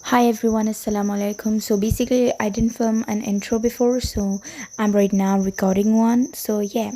Hi everyone, assalamu alaikum. So basically, I didn't film an intro before, so I'm right now recording one. So yeah,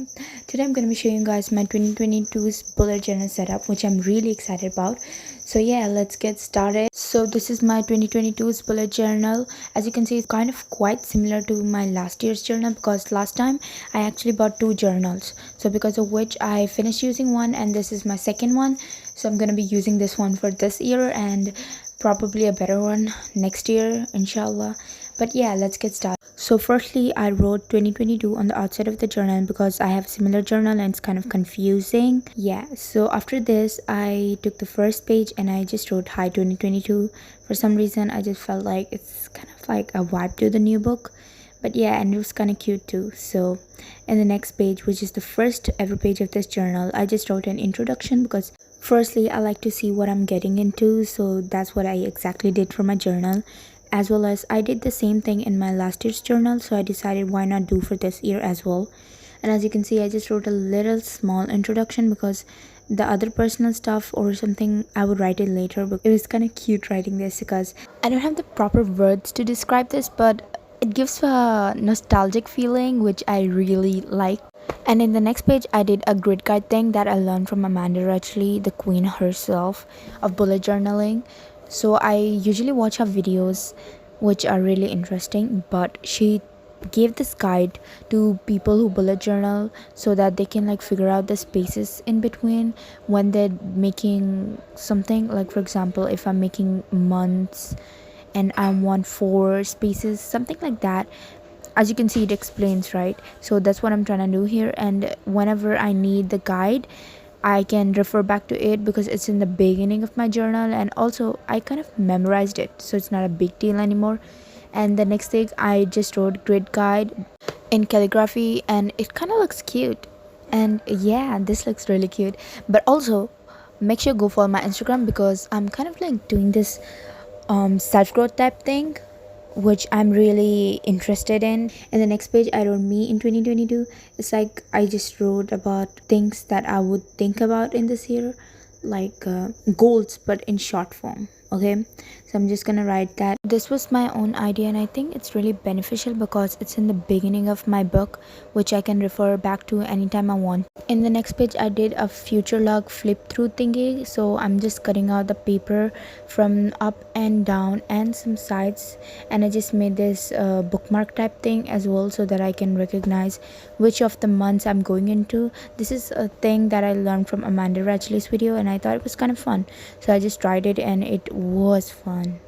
today I'm gonna be showing you guys my 2022's bullet journal setup, which I'm really excited about. So yeah, let's get started. So this is my 2022's bullet journal. As you can see, it's kind of quite similar to my last year's journal because last time I actually bought two journals. So because of which I finished using one, and this is my second one. So I'm gonna be using this one for this year and probably a better one next year, inshallah. But yeah, let's get started. So firstly, I wrote 2022 on the outside of the journal because I have a similar journal and it's kind of confusing. Yeah, so after this I took the first page and I just wrote hi 2022. For some reason I just felt like it's kind of like a vibe to the new book. But yeah, and it was kind of cute too. So in the next page, which is the first ever page of this journal, I just wrote an introduction because firstly I like to see what I'm getting into, so that's what I exactly did for my journal. As well as I did the same thing in my last year's journal, so I decided why not do for this year as well. And as you can see, I just wrote a little small introduction because the other personal stuff or something I would write it later, but it was kind of cute writing this because I don't have the proper words to describe this, but it gives a nostalgic feeling which I really like. And in the next page, I did a grid guide thing that I learned from Amanda Rutchley, the queen herself of bullet journaling. So I usually watch her videos, which are really interesting, but she gave this guide to people who bullet journal so that they can like figure out the spaces in between when they're making something. Like for example, if I'm making months and I want four spaces, something like that. As you can see, it explains, right? So that's what I'm trying to do here, and whenever I need the guide I can refer back to it because it's in the beginning of my journal, and also I kind of memorized it, so it's not a big deal anymore. And the next thing, I just wrote grid guide in calligraphy and it kind of looks cute. And yeah, this looks really cute. But also make sure go follow my Instagram because I'm kind of like doing this self-growth type thing which I'm really interested in. And the next page I wrote me in 2022. It's like I just wrote about things that I would think about in this year, like goals but in short form. Okay, so I'm just gonna write that. This was my own idea and I think it's really beneficial because it's in the beginning of my book, which I can refer back to anytime I want. In the next page I did a future log flip through thingy, so I'm just cutting out the paper from up and down and some sides, and I just made this bookmark type thing as well so that I can recognize which of the months I'm going into. This is a thing that I learned from Amanda Rachley's video and I thought it was kind of fun, so I just tried it and it was fun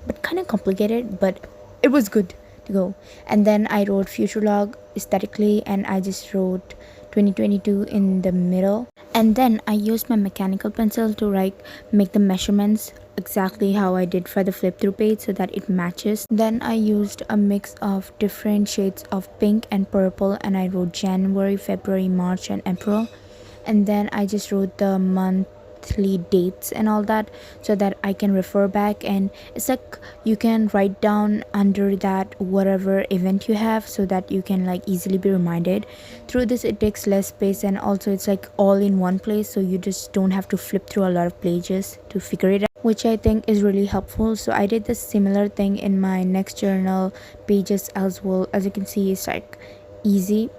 but kind of complicated, but it was good to go. And then I wrote future log aesthetically and I just wrote 2022 in the middle, and then I used my mechanical pencil to like make the measurements exactly how I did for the flip through page so that it matches. Then I used a mix of different shades of pink and purple and I wrote January, February, March and April. And then I just wrote the monthly dates and all that so that I can refer back, and it's like you can write down under that whatever event you have so that you can like easily be reminded. Through this it takes less space and also it's like all in one place, so you just don't have to flip through a lot of pages to figure it out, which I think is really helpful. So I did the similar thing in my next journal pages as well. As you can see, it's like easy,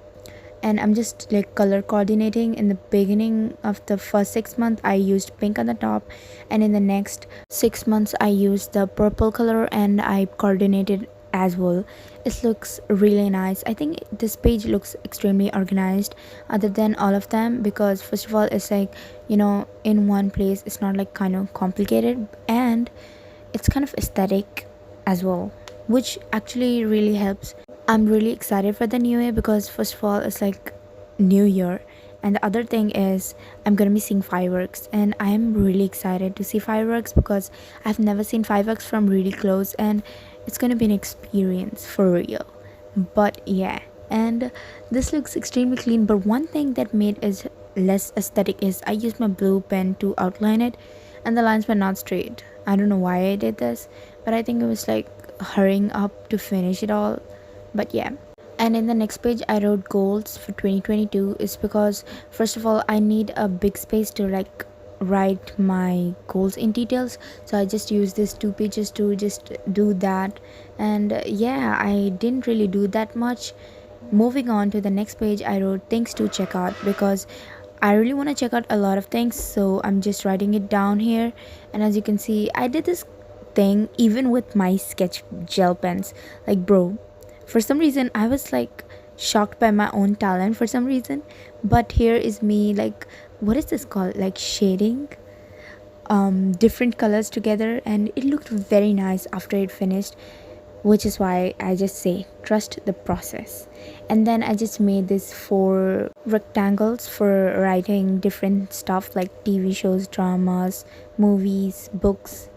and I'm just like color coordinating. In the beginning of the first 6 months I used pink on the top, and in the next 6 months I used the purple color and I coordinated as well. It looks really nice. I think this page looks extremely organized other than all of them because first of all it's like, you know, in one place. It's not like kind of complicated and it's kind of aesthetic as well, which actually really helps. I'm really excited for the new year because first of all it's like new year, and the other thing is I'm gonna be seeing fireworks and I'm really excited to see fireworks because I've never seen fireworks from really close and it's gonna be an experience for real. But yeah, and this looks extremely clean, but one thing that made it less aesthetic is I used my blue pen to outline it and the lines were not straight. I don't know why I did this, but I think it was like hurrying up to finish it all. But yeah, and in the next page I wrote goals for 2022 is because first of all I need a big space to like write my goals in details, so I just use these 2 pages to just do that. And yeah, I didn't really do that much. Moving on to the next page, I wrote things to check out because I really want to check out a lot of things, so I'm just writing it down here. And as you can see, I did this thing even with my sketch gel pens. Like, bro, for some reason, I was like shocked by my own talent for some reason. But here is me, like, what is this called? Like, shading different colors together, and it looked very nice after it finished, which is why I just say trust the process. And then I just made this 4 rectangles for writing different stuff like TV shows, dramas, movies, books,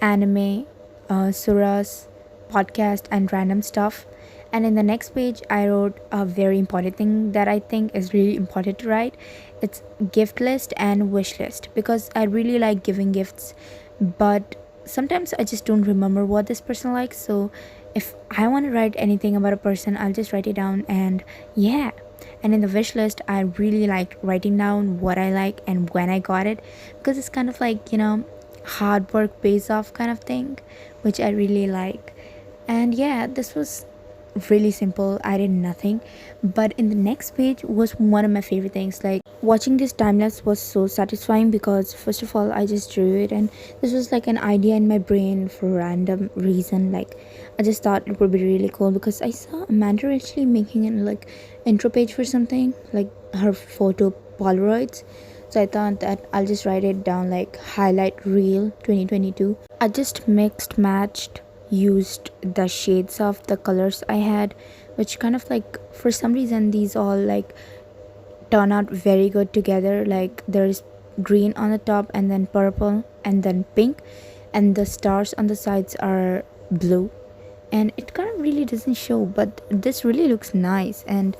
anime, surahs, podcast, and random stuff. And in the next page, I wrote a very important thing that I think is really important to write. It's gift list and wish list because I really like giving gifts, but sometimes I just don't remember what this person likes. So if I want to write anything about a person, I'll just write it down. And yeah, and in the wish list, I really like writing down what I like and when I got it, because it's kind of like, hard work pays off kind of thing, which I really like. And yeah, this was really simple. I did nothing. But in the next page was one of my favorite things. Like, watching this time lapse was so satisfying because first of all I just drew it, and this was like an idea in my brain for random reason. Like, I just thought it would be really cool because I saw Amanda actually making an like intro page for something, like her photo Polaroids. So I thought that I'll just write it down like highlight reel 2022. I just mixed, matched, used the shades of the colors I had, which kind of like, for some reason, these all like turn out very good together. Like, there's green on the top, and then purple, and then pink, and the stars on the sides are blue. And it kind of really doesn't show, but this really looks nice, and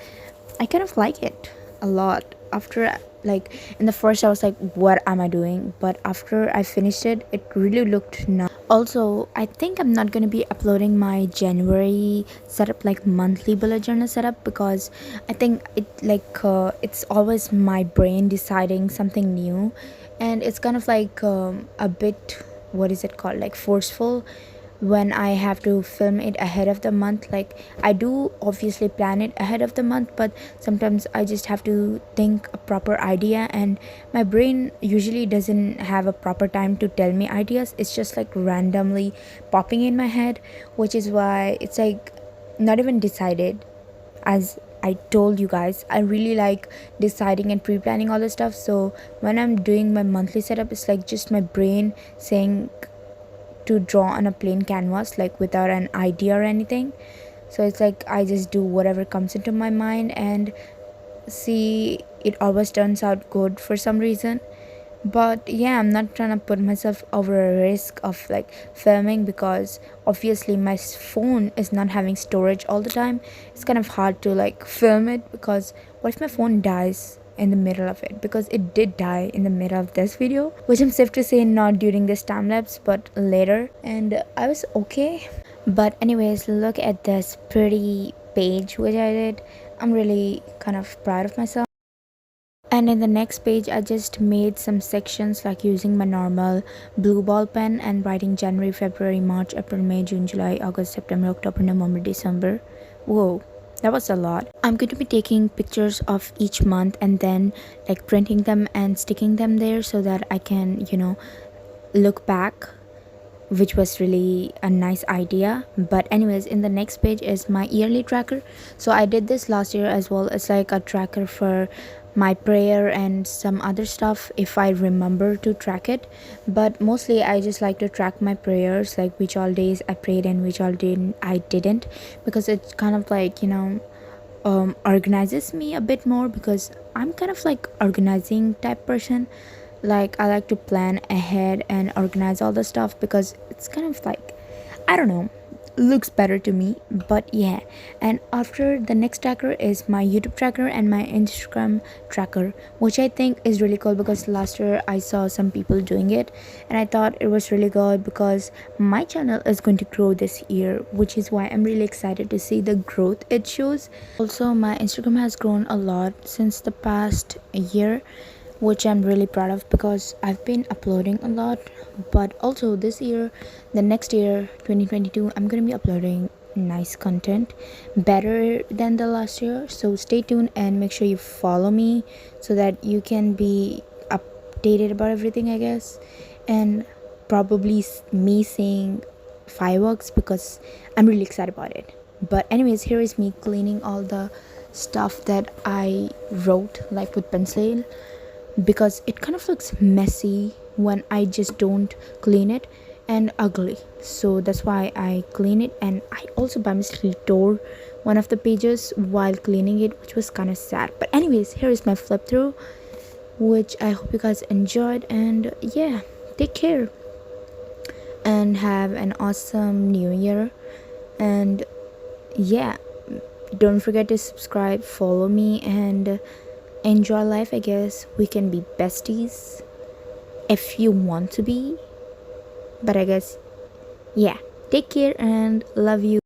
I kind of like it a lot. After, like, in the first I was like, what am I doing? But after I finished it, it really looked nice. Also, I think I'm not going to be uploading my January setup, like monthly bullet journal setup, because I think it's always my brain deciding something new, and it's kind of like a bit, what is it called, like forceful when I have to film it ahead of the month. Like, I do obviously plan it ahead of the month, but sometimes I just have to think a proper idea, and my brain usually doesn't have a proper time to tell me ideas. It's just like randomly popping in my head, which is why it's like not even decided. As I told you guys, I really like deciding and pre-planning all the stuff. So when I'm doing my monthly setup, it's like just my brain saying to draw on a plain canvas, like without an idea or anything. So it's like I just do whatever comes into my mind, and see, it always turns out good for some reason. But yeah, I'm not trying to put myself over a risk of like filming, because obviously my phone is not having storage all the time. It's kind of hard to like film it, because what if my phone dies in the middle of it? Because it did die in the middle of this video, which I'm safe to say not during this time lapse but later, and I was okay. But anyways, look at this pretty page which I did. I'm really kind of proud of myself. And in the next page, I just made some sections like using my normal blue ball pen and writing January, February, March, April, May, June, July, August, September, October, November, December. Whoa, that was a lot. I'm going to be taking pictures of each month and then like printing them and sticking them there so that I can, look back, which was really a nice idea. But anyways, in the next page is my yearly tracker. So I did this last year as well. It's like a tracker for my prayer and some other stuff if I remember to track it. But mostly I just like to track my prayers, like which all days I prayed and which all I didn't, because it's kind of like, organizes me a bit more, because I'm kind of like organizing type person. Like, I like to plan ahead and organize all the stuff, because it's kind of like, I don't know, looks better to me. But yeah, and after, the next tracker is my YouTube tracker and my Instagram tracker, which I think is really cool, because last year I saw some people doing it and I thought it was really good, because my channel is going to grow this year, which is why I'm really excited to see the growth it shows. Also, my Instagram has grown a lot since the past year. which I'm really proud of because I've been uploading a lot. But also this year, the next year, 2022, I'm gonna be uploading nice content, better than the last year. So stay tuned and make sure you follow me so that you can be updated about everything, I guess. And probably me seeing fireworks because I'm really excited about it. But anyways, here is me cleaning all the stuff that I wrote like with pencil, because it kind of looks messy when I just don't clean it, and ugly. So that's why I clean it. And I also by mistake tore one of the pages while cleaning it, which was kind of sad. But anyways, here is my flip through, which I hope you guys enjoyed. And yeah, take care and have an awesome new year. And yeah, don't forget to subscribe, follow me, and enjoy life. I guess we can be besties if you want to be, but I guess, yeah, take care and love you.